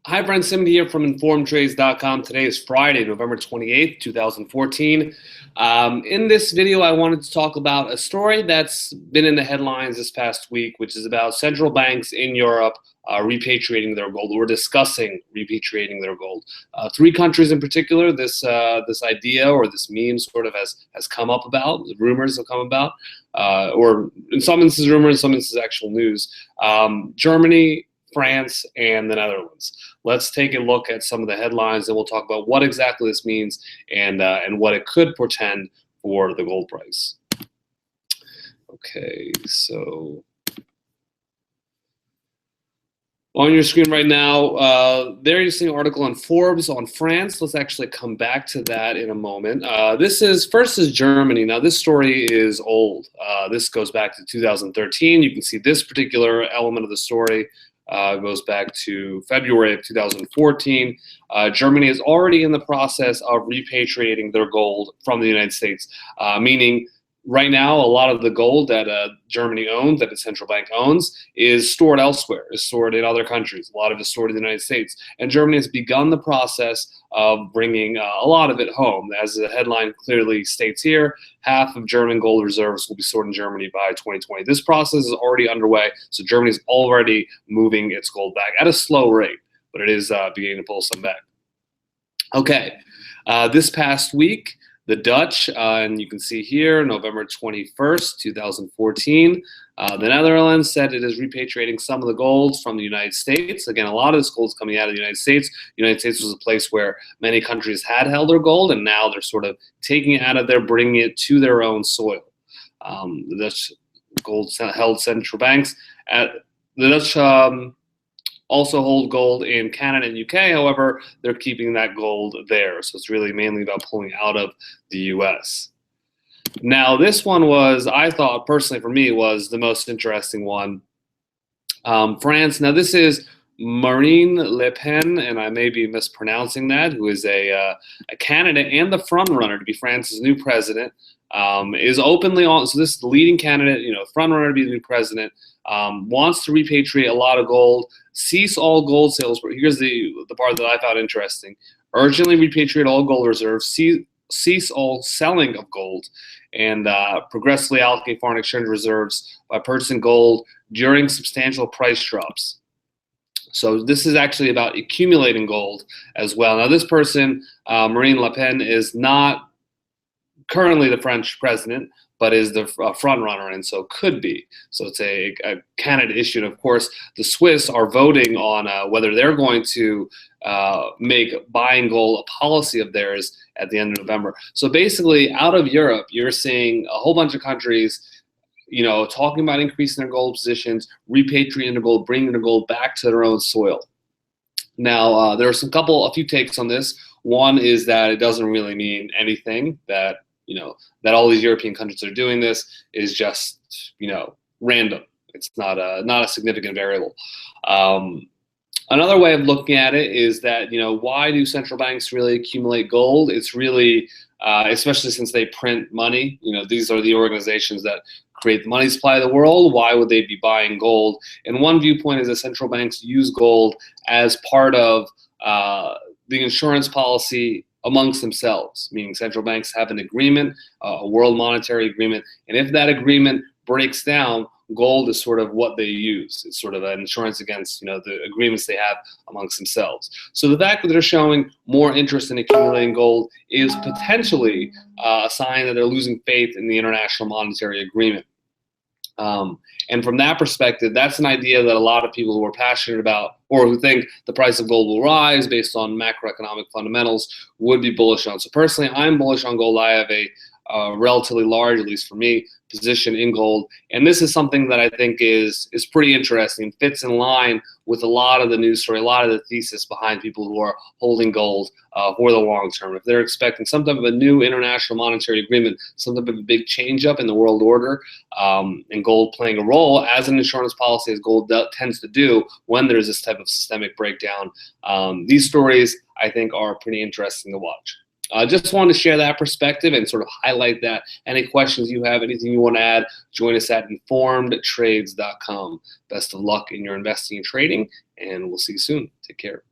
Hi friends, Sim here from InformedTrades.com. Today is Friday, November 28th, 2014. In this video, I wanted to talk about a story that's been in the headlines this past week, which is about central banks in Europe repatriating their gold. We're discussing repatriating their gold. Three countries in particular, this idea or this meme sort of has come up about, rumors have come about, or in some instances rumors, in some instances actual news. Germany, France, and the Netherlands. Let's take a look at some of the headlines, and we'll talk about what exactly this means and what it could portend for the gold price. Okay, so on your screen right now, there you see an article on Forbes on France. Let's actually come back to that in a moment. First is Germany. Now this story is old. This goes back to 2013. You can see this particular element of the story goes back to February of 2014. Germany is already in the process of repatriating their gold from the United States, meaning right now a lot of the gold that Germany owns, that its central bank owns, is stored elsewhere, is stored in other countries. A lot of it is stored in the United States. And Germany has begun the process of bringing a lot of it home. As the headline clearly states here, half of German gold reserves will be stored in Germany by 2020. This process is already underway, so Germany is already moving its gold back at a slow rate, but it is beginning to pull some back. Okay, this past week, the Dutch, and you can see here, November 21st, 2014, the Netherlands said it is repatriating some of the gold from the United States. Again, a lot of this gold is coming out of the United States. The United States was a place where many countries had held their gold, and now they're sort of taking it out of there, bringing it to their own soil. The Dutch gold held central banks. The Dutch also hold gold in Canada and UK. However, they're keeping that gold there. So it's really mainly about pulling out of the US. Now, this one was, I thought personally for me, was the most interesting one. France. Now, this is Marine Le Pen, and I may be mispronouncing that, who is a candidate and the front runner to be France's new president. Is openly on, so this is the leading candidate, front runner to be the new president, wants to repatriate a lot of gold, cease all gold sales. Here's the part that I found interesting: urgently repatriate all gold reserves, cease all selling of gold, and progressively allocate foreign exchange reserves by purchasing gold during substantial price drops. So this is actually about accumulating gold as well. Now this person, Marine Le Pen, is not currently the French president, but is the front runner, and so could be. So it's a candidate issue. And of course, the Swiss are voting on whether they're going to make buying gold a policy of theirs at the end of November. So basically, out of Europe, you're seeing a whole bunch of countries, talking about increasing their gold positions, repatriating their gold, bringing their gold back to their own soil. Now, there are a few takes on this. One is that it doesn't really mean anything, that that all these European countries are doing this is just, random. It's not a significant variable. Another way of looking at it is that, why do central banks really accumulate gold? It's really, especially since they print money, these are the organizations that create the money supply of the world. Why would they be buying gold? And one viewpoint is that central banks use gold as part of the insurance policy amongst themselves, meaning central banks have an agreement, a world monetary agreement, and if that agreement breaks down, gold is sort of what they use. It's sort of an insurance against, the agreements they have amongst themselves. So the fact that they're showing more interest in accumulating gold is potentially a sign that they're losing faith in the international monetary agreement. And from that perspective, that's an idea that a lot of people who are passionate about, or who think the price of gold will rise based on macroeconomic fundamentals, would be bullish on. So personally, I'm bullish on gold. I have a relatively large, at least for me, position in gold. And this is something that I think is pretty interesting, fits in line with a lot of the news story, a lot of the thesis behind people who are holding gold for the long term. If they're expecting some type of a new international monetary agreement, some type of a big change up in the world order, and gold playing a role as an insurance policy, as gold tends to do when there's this type of systemic breakdown, these stories I think are pretty interesting to watch. Just wanted to share that perspective and sort of highlight that. Any questions you have, anything you want to add, join us at informedtrades.com. Best of luck in your investing and trading, and we'll see you soon. Take care.